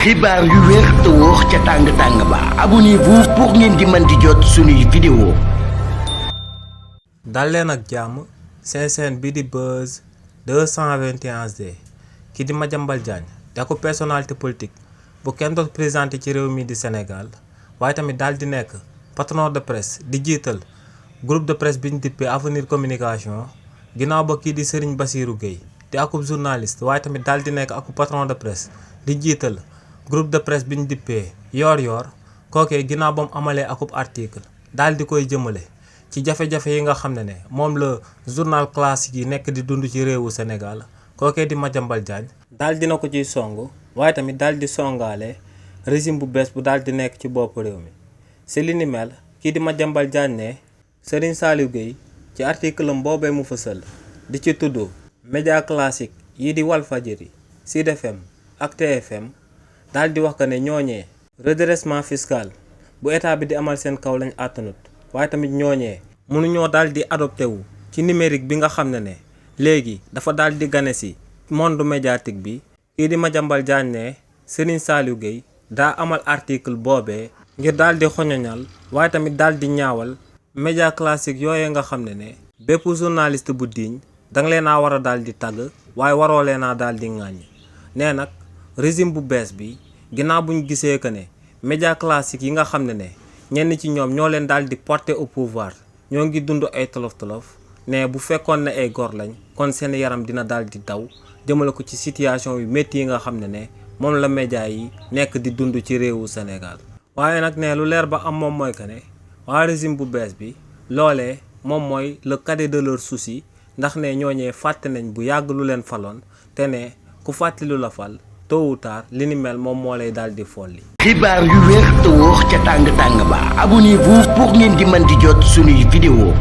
xibaar yu wér te wóor ca tàng ba abonnez-vous pour ngeen di mën di jot suñuy vidéo. dal leen ak jàmm seen chaîne bi di Buzz 221D ki di Madiambal Diagne da ko personnalité politique bu kenn doon présenté ci réew mi di Sénégal waaye tamit daal di nekk patron de presse di jiital groupe de presse bi ñu dippee Avenir Communication ginnaaw ba kii di Serigne Bassirou Gueye di akub journaliste waaye tamit daal di nekk akub patron de presse di jiital groupe de presse bi ñu dippee Yoor kookee ginnaaw ba mu amalee akub article daal di koy jëmale ci jafe-jafe yi nga xam ne moom la journal classique yi nekk di dund ci réewu Sénégal kookee di Madiambal Diagne daal dina ko ciy song waaye tamit daal di songaale régime bu bees bu daal di nekk ci bopp réew mi si li ni mel kii di Madiambal Diagne ne Serigne Saliou Gueye ci article am boobee mu fësal di ci tudd média classique yi di Walfadjri Sud FM ak TFM daal di wax que ne ñooñee redressement fiscal bu état bi di amal seen kaw lañ àttanut waaye tamit ñooñee mënuñoo daal di adopté wu ci numérique bi nga xam ne léegi dafa daal di gane si monde médiatique bi. kii di Madiambal Diagne ne Serigne Saliou Gueye daa amal article boobee ngir daal di xoñoñal waaye tamit daal di ñaawal média classique yooyee nga xam ne bépp journaliste bu diiñ danga leen a war a daal di tàgg waaye waroo leen a daal di ŋàññ nee nag régime bu bees bi ginnaaw buñ gisee que ne média classique yi nga xam ne ñenn ci ñoom ñoo leen daal di porter au pouvoir ñoo ngi dund ay tolof-tolof ne bu fekkoon ne ay góor lañ kon seen yaram dina daal di daw jëmale ko ci situation yu métti yi nga xam ne moom la média yi nekk di dund ci réewu Sénégal. waaye nag ne lu leer ba am moom mooy que ne waa régime bu bees bi loolee moom mooy le cadet de leur souci ndax ne ñooñee fàtte nañ bu yàgg lu leen faloon te ne ku fàttali lu la fal tôt ou tard li ni mel moom moo lay daal di folli. xibaar yu wér te wóor ca tàng ba abonnez-vous pour ngeen di mën di jot suñuy vidéo.